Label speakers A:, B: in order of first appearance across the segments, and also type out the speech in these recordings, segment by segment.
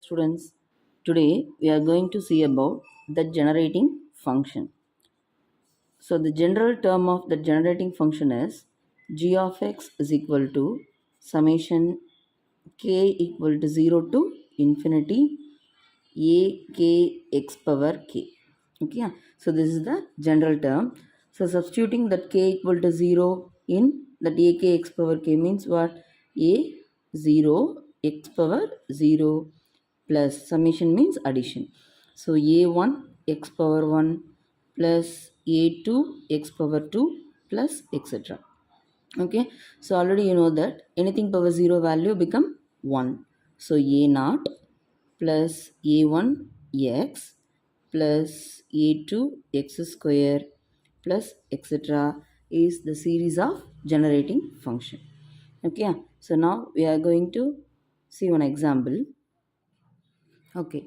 A: Students, today we are going to see about the generating function. So the general term of the generating function is g of x is equal to summation k equal to 0 to infinity a k x power k. Okay, so this is the general term. So substituting that k equal to 0 in that a k x power k means what? A 0 x power 0 plus summation means addition. So a1 x power 1 plus a2 x power 2 plus etc. Okay, so already you know that anything power 0 value become 1. So a naught plus a1 x plus a2 x square plus etc. is the series of generating function. Okay, so now we are going to see one example. Okay,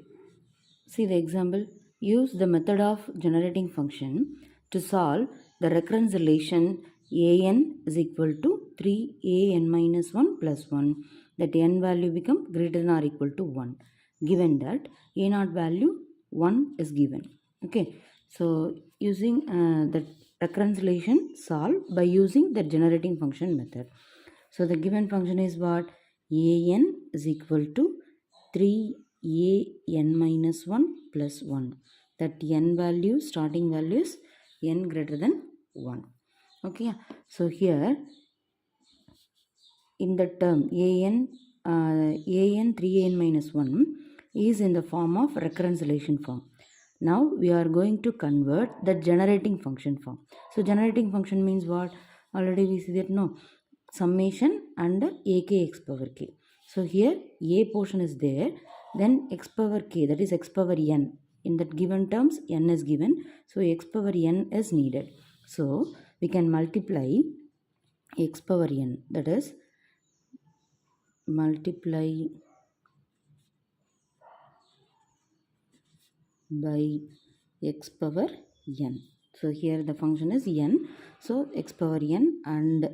A: see the example. Use the method of generating function to solve the recurrence relation an is equal to 3an minus 1 plus 1, that n value become greater than or equal to 1, given that a naught value 1 is given. Okay, so using the recurrence relation solve by using the generating function method. So the given function is what? an is equal to 3an minus 1 plus 1. That n value, starting value is n greater than 1. Okay, so here in the term an 3an minus 1 is in the form of recurrence relation form. Now we are going to convert the generating function form. So generating function means what? Already we see that no, summation and ak x power k. So here a portion is there, then x power k, that is x power n. In that given terms n is given, so x power n is needed. So we can multiply x power n, that is multiply by x power n. So here the function is n, so x power n and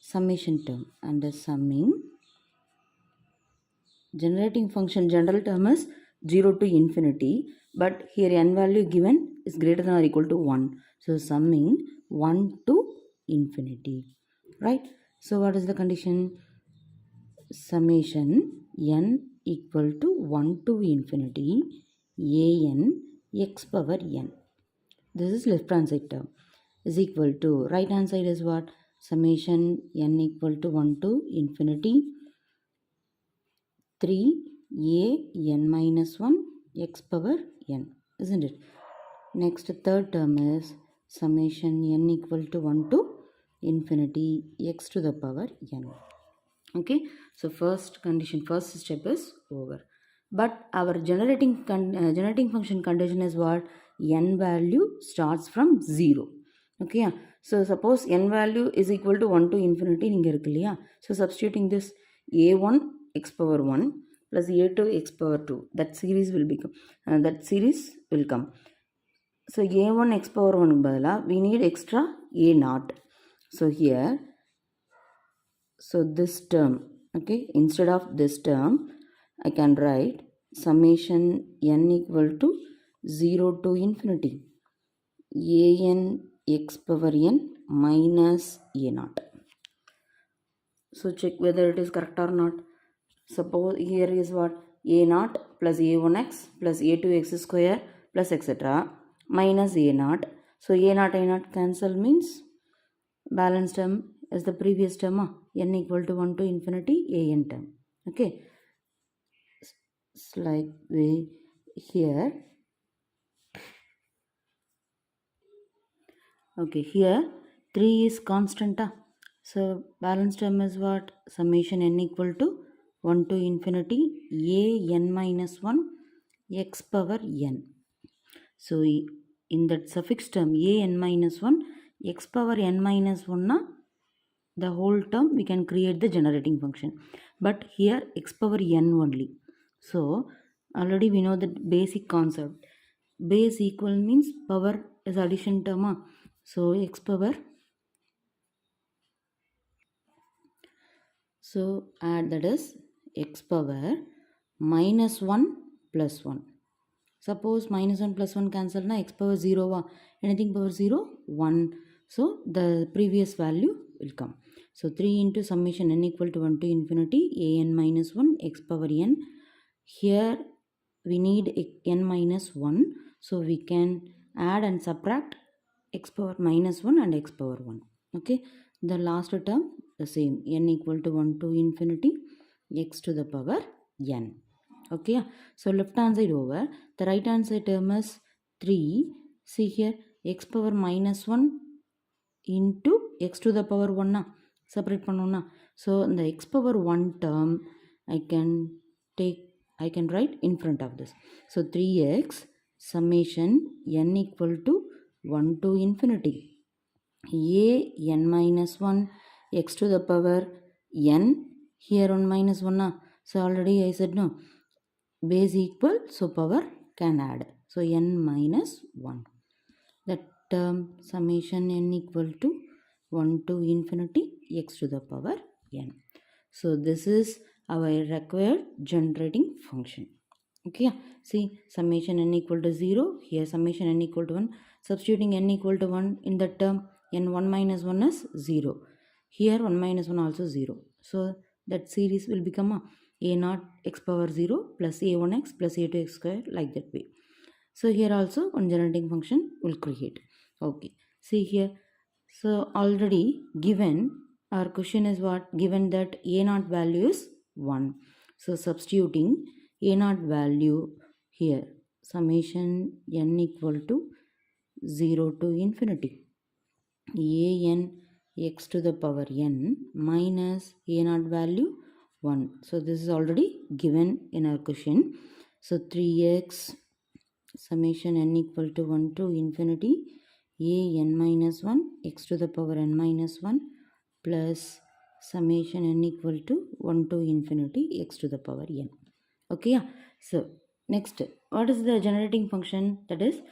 A: summation term, and the summing generating function general term is 0 to infinity, but here n value given is greater than or equal to 1, so summing 1 to infinity, right? So what is the condition? Summation n equal to 1 to infinity an x power n, this is left hand side term, is equal to right hand side is what? Summation n equal to 1 to infinity 3an minus 1 x power n, isn't it? Next third term is summation n equal to 1 to infinity x to the power n. Okay, so first condition, first step is over. But our generating function condition is what? N value starts from 0. Okay, so suppose n value is equal to 1 to infinity நீங்க இருக்கு இல்லையா? So substituting this a1 x power 1 plus a2 x power 2, that series will come. So a1 x power 1 பதிலா we need extra a naught. So here, so this term, okay, instead of this term I can write summation n equal to 0 to infinity an x power n minus a naught. So check whether it is correct or not. Suppose here is what? A naught plus a1x plus a2x square plus etc. minus a naught. So a naught cancel means balance term is the previous term, n equal to 1 to infinity an term. Okay, it's like way here. Okay, here 3 is constant. So balance term is what? Summation n equal to 1 to infinity a n minus 1 x power n. So in that suffix term a n minus 1 x power n minus 1 na, the whole term we can create the generating function, but here x power n only. So already we know that basic concept, base equal means power is addition term, so x power, so add, that is x power minus 1 plus 1. Suppose minus 1 plus 1 cancel na x power 0 va. Anything power 0? 1. So the previous value will come. So 3 into summation n equal to 1 to infinity a n minus 1 x power n. Here we need n minus 1. So we can add and subtract x power minus 1 and x power 1. Okay. The last term the same, n equal to 1 to infinity x to the power n. Okay. So left hand side over, the right hand side term is 3. See here, x power minus 1 into x to the power 1 na separate பண்ணோம்னா. So the x power 1 term I can write in front of this. So 3x summation n equal to 1 to infinity a n minus 1 x to the power n. Here 1 minus 1 na. So already I said no, base equal, so power can add. So n minus 1. That term summation n equal to 1 to infinity x to the power n. So this is our required generating function. Okay, see summation n equal to 0, here summation n equal to 1. Substituting n equal to 1 in the term, n 1 minus 1 is 0. Here 1 minus 1 also 0. So that series will become a naught x power 0 plus a1x plus a2x square, like that way. So here also one generating function will create. Okay, see here. So already given, our question is what? Given that a naught value is 1. So substituting a naught value here, summation n equal to 0 to infinity a n x to the power n minus a naught value 1. So this is already given in our question. So 3x summation n equal to 1 to infinity a n minus 1 x to the power n minus 1 plus summation n equal to 1 to infinity x to the power n. Okay, so next, what is the generating function? That is,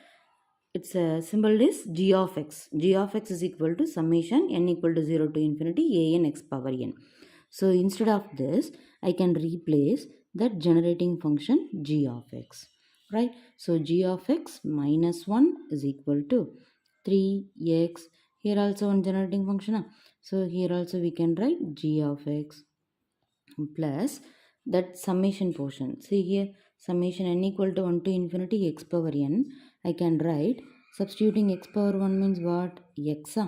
A: its symbol is g of x. G of x is equal to summation n equal to 0 to infinity a n x power n. So instead of this, I can replace that generating function g of x. Right? So g of x minus 1 is equal to 3x. Here also one generating function. So here also we can write g of x plus that summation portion. See here, summation n equal to 1 to infinity x power n. I can write, substituting x power 1 means what? X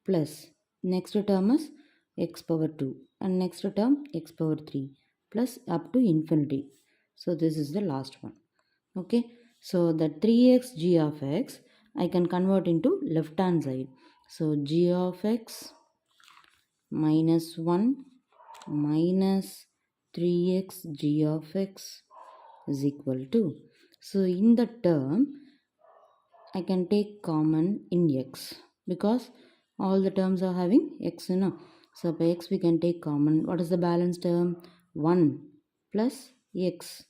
A: plus next term is x power 2 and next term x power 3 plus up to infinity. So this is the last one. Okay, so that 3x g of x I can convert into left hand side. So g of x minus 1 minus 3x g of x is equal to, so in the term I can take common in x because all the terms are having x, you know. So by x we can take common. What is the balance term? 1 plus x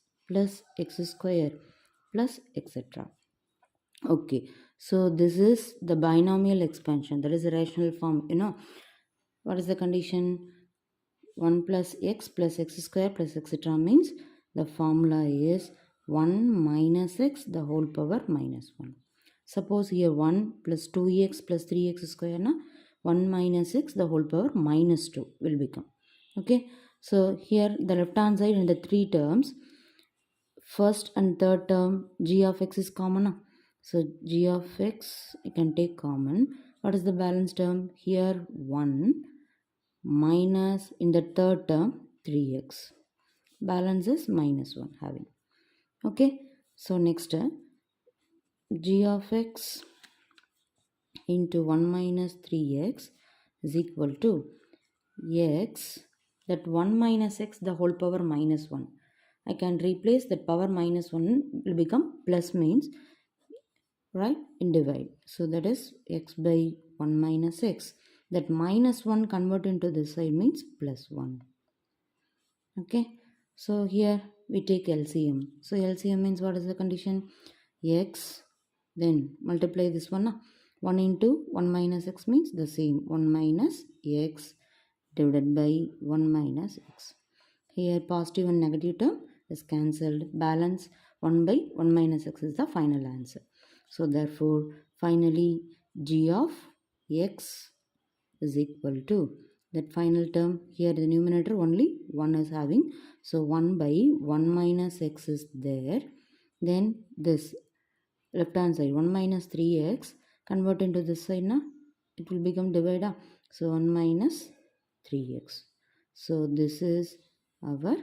A: square plus etc. Okay, so this is the binomial expansion, that is a rational form, you know. What is the condition? 1 plus x square plus etc. means the formula is 1 minus x the whole power minus 1. Suppose here 1 plus 2x plus 3x square na 1 minus x the whole power minus 2 will become. Okay, so here the left hand side in the three terms, first and third term g of x is common na? So g of x you can take common. What is the balance term? Here 1 minus in the third term 3x, balance is minus 1 having. Okay, so next g of x into 1 minus 3x is equal to x, that 1 minus x the whole power minus 1. I can replace that power minus 1 will become plus, means right in divide. So that is x by 1 minus x. That minus 1 convert into this side means plus 1. Okay, so here we take LCM. So LCM means what is the condition? X, then multiply this one. 1 into 1 minus x means the same, 1 minus x divided by 1 minus x. Here positive and negative term is cancelled. Balance 1 by 1 minus x is the final answer. So therefore, finally g of x is equal to that final term. Here the numerator only 1 is having. So 1 by 1 minus x is there. Then this left hand side 1 minus 3x convert into this side now. It will become divided. So 1 minus 3x. So this is our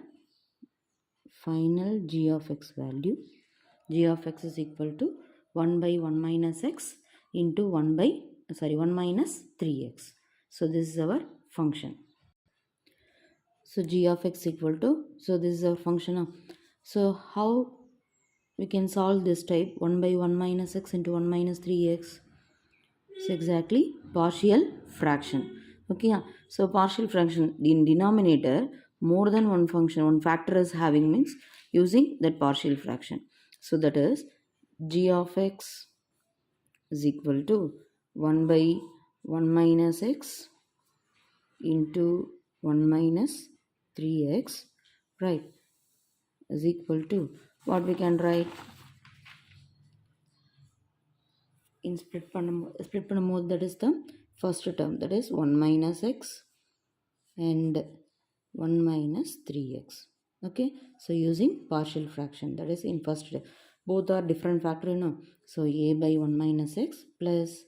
A: final g of x value. G of x is equal to 1 by 1 minus x into 1 minus 3x. So this is our function. So g of x equal to, so this is our function of, so how we can solve this type 1 by 1 minus x into 1 minus 3x. So exactly partial fraction. Okay, yeah. So partial fraction in denominator more than one function, one factor is having means using that partial fraction. So that is g of x is equal to 1 by 1 minus x into 1 minus 3x, right, is equal to what we can write in split பண்ணும்போது that is the first term, that is 1 minus x and 1 minus 3x. Okay, so using partial fraction, that is in first, both are different factor, you know. So a by 1 minus x plus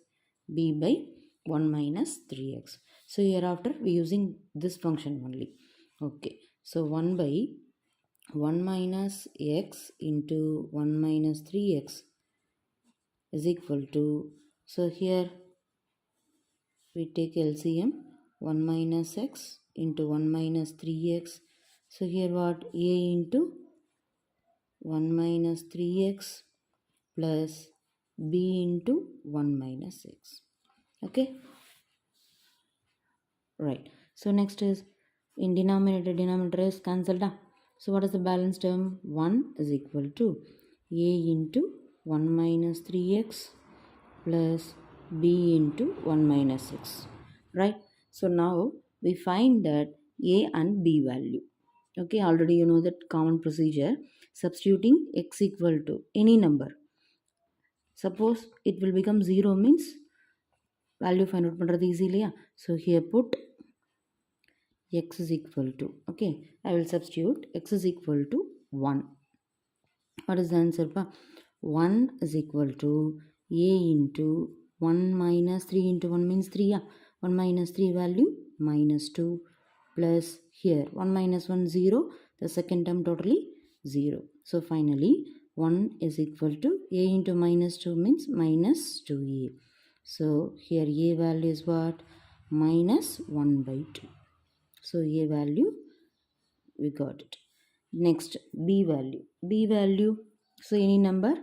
A: b by 1 minus 3x. So hereafter we using this function only. Okay, so 1 by 1 minus x into 1 minus 3x is equal to, so here we take LCM 1 minus x into 1 minus 3x. So here what, a into 1 minus 3x plus b into 1 minus x. Okay, right. So next is in denominator is cancelled. So what is the balance term? 1 is equal to a into 1 minus 3x plus b into 1 minus x, right? So now we find that a and b value. Okay, already you know that common procedure, substituting x equal to any number. Suppose it will become 0 means value find out பண்றது easy இல்லையா? So here put x is equal to, okay, I will substitute x is equal to 1. What is the answer? 1 is equal to a into 1 minus 3 into 1 means 3. 1 minus 3 value minus 2 plus here 1 minus 1 0. The second term totally 0. So finally 1 is equal to a into minus 2 means minus 2a. So here a value is what? Minus 1 by 2. So a value we got it. Next b value. B value, so any number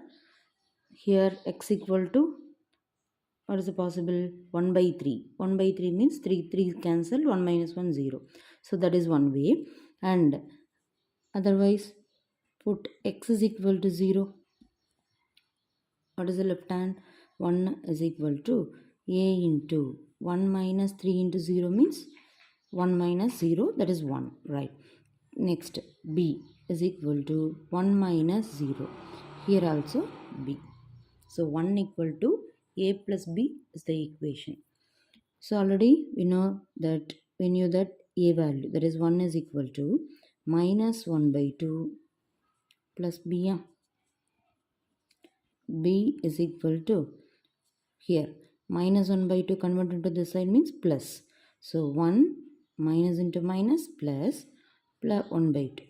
A: here x equal to, what is the possible? 1 by 3. 1 by 3 means 3 cancel, 1 minus 1 0. So that is one way. And otherwise put x is equal to 0. What is the left hand? 1 is equal to a into 1 minus 3 into 0 means 1 minus 0, that is 1, right? Next b is equal to 1 minus 0. Here also b. So 1 equal to a plus b is the equation. So already we know that, we knew that a value, that is 1 is equal to minus 1 by 2 plus b. B is equal to, here minus 1 by 2 convert into this side means plus. So 1 minus into minus plus 1 by 2.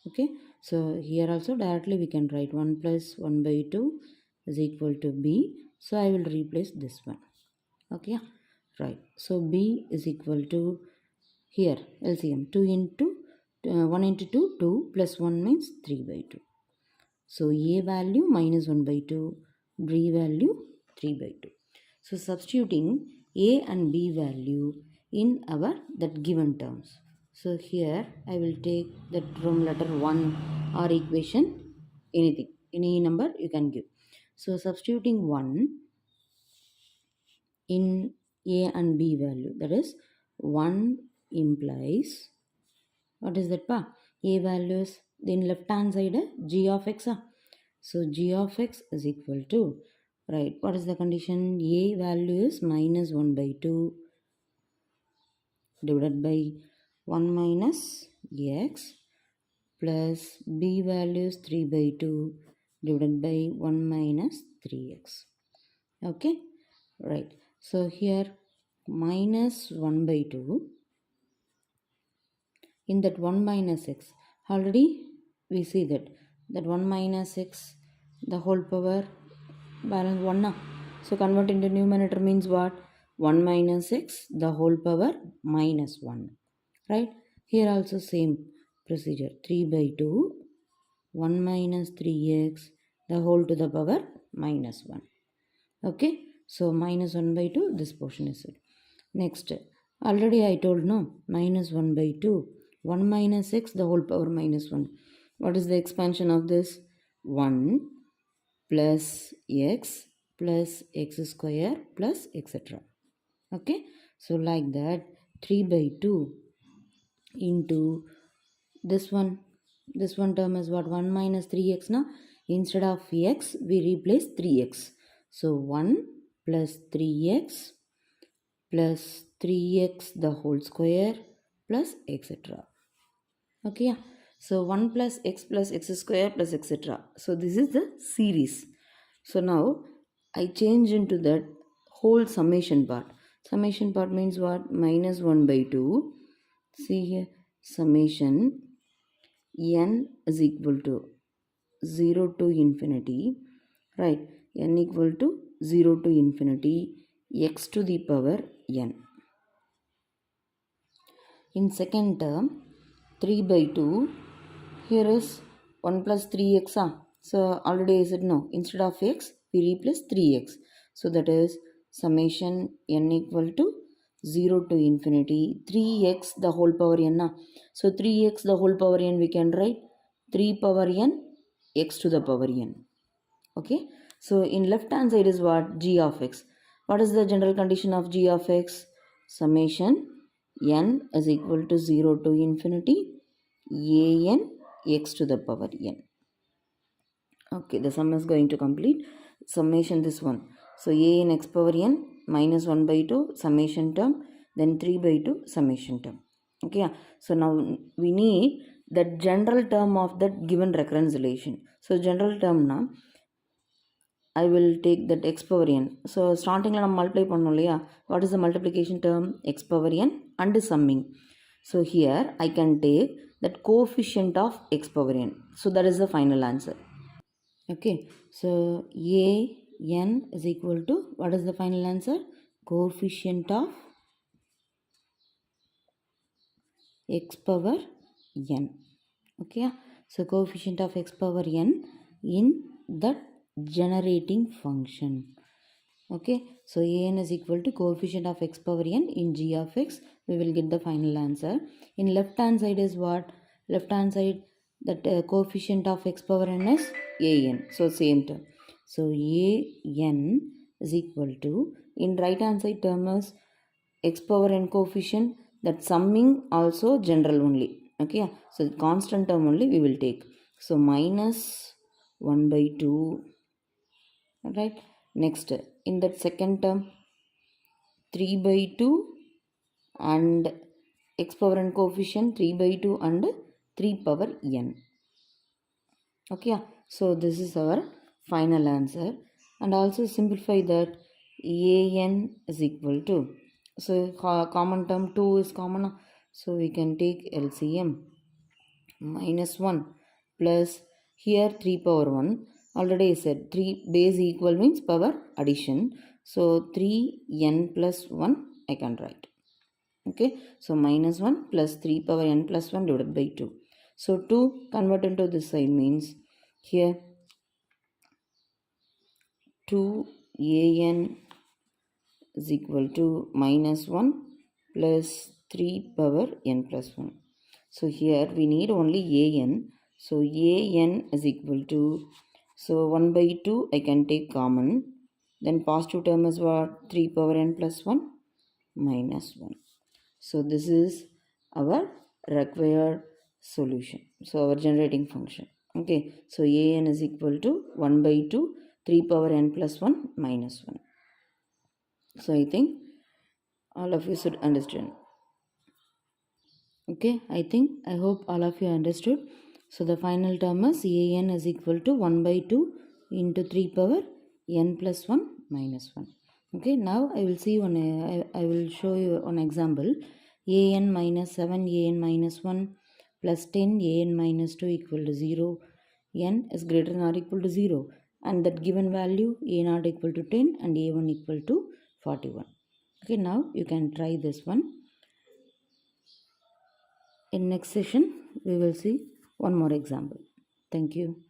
A: Okay, so here also directly we can write 1 plus 1 by 2 is equal to b. So I will replace this one. Okay, right. So b is equal to, here LCM 2 into 1 into 2, 2 plus 1 means 3 by 2. So a value minus 1 by 2, b value 3 by 2. So substituting a and b value in our that given terms. So here I will take that from letter 1 or equation, anything, any number you can give. So substituting 1 in a and b value, that is 1 implies, what is that pa? A value is then left hand side g of x. So g of x is equal to, right, what is the condition? A value is minus 1 by 2 divided by 1 minus x plus b value is 3 by 2 divided by 1 minus 3x. Okay, right. So here minus 1 by 2, in that 1 minus x, already we see that 1 minus x the whole power balance 1 now. So convert into numerator means what? 1 minus x the whole power minus 1, right? Here also same procedure, 3 by 2 1 minus 3x the whole to the power minus 1. Okay, so minus 1 by 2, this portion is it. Next, already I told no, minus 1 by 2 1 minus x the whole power minus 1. What is the expansion of this? 1 plus x square plus etc. Okay, so like that 3 by 2 into this one term is what? 1 minus 3x. Now instead of x we replace 3x, so 1 plus 3x plus 3x the whole square plus etc. Okay, yeah. So 1 plus x square plus etc. So this is the series. So now I change into that whole summation part. Summation part means what? Minus 1 by 2. See here, summation n is equal to 0 to infinity, right? N equal to 0 to infinity x to the power n. In second term, 3 by 2, here is 1 plus 3x. So already I said no, instead of x we replace 3x. So that is summation n equal to 0 to infinity 3x the whole power n. So 3x the whole power n we can write 3 power n x to the power n. Okay, so in left hand side is what? G of x. What is the general condition of g of x? Summation n is equal to 0 to infinity a n x to the power n. Okay, the sum is going to complete. Summation this one. So a n x power n minus 1 by 2 summation term, then 3 by 2 summation term. Okay, so now we need the general term of that given recurrence relation. So general term now I will take that x power n. So starting la multiply pannnom illaya, what is the multiplication term? X power n and summing. So here I can take that coefficient of x power n. So that is the final answer. Okay, so a n is equal to, what is the final answer? Coefficient of x power n. Okay, so coefficient of x power n in that generating function. Okay, so an is equal to coefficient of x power n in g of x. We will get the final answer. In left hand side is what? Left hand side, that coefficient of x power n is an. So same term. So an is equal to, in right hand side term is x power n coefficient, that summing also general only. Okay, so constant term only we will take. So minus 1 by 2, right? Next, in that second term 3 by 2 and x power n coefficient 3 by 2 and 3 power n. Okay, so this is our final answer. And also simplify that an is equal to, so common term 2 is common, so we can take LCM minus 1 plus here 3 power 1. Already I said 3 base equal means power addition. So 3n plus 1 I can write. Okay, so minus 1 plus 3 power n plus 1 divided by 2. So 2 convert into this side means here 2an is equal to minus 1 plus 3 power n plus 1. So here we need only an. So an is equal to, so 1 by 2 I can take common. Then positive term is what? 3 power n plus 1 minus 1. So this is our required solution. So our generating function. Okay, so an is equal to 1 by 2 3 power n plus 1 minus 1. So I think all of you should understand. Okay, I hope all of you understood. So the final term is an is equal to 1 by 2 into 3 power n plus 1 minus 1. Okay, now I will see one. I will show you an example. An minus 7 an minus 1 plus 10 an minus 2 equal to 0. N is greater than or equal to 0, and that given value a naught equal to 10 and a1 equal to 41. Okay, now you can try this one. In next session, we will see one more example. Thank you.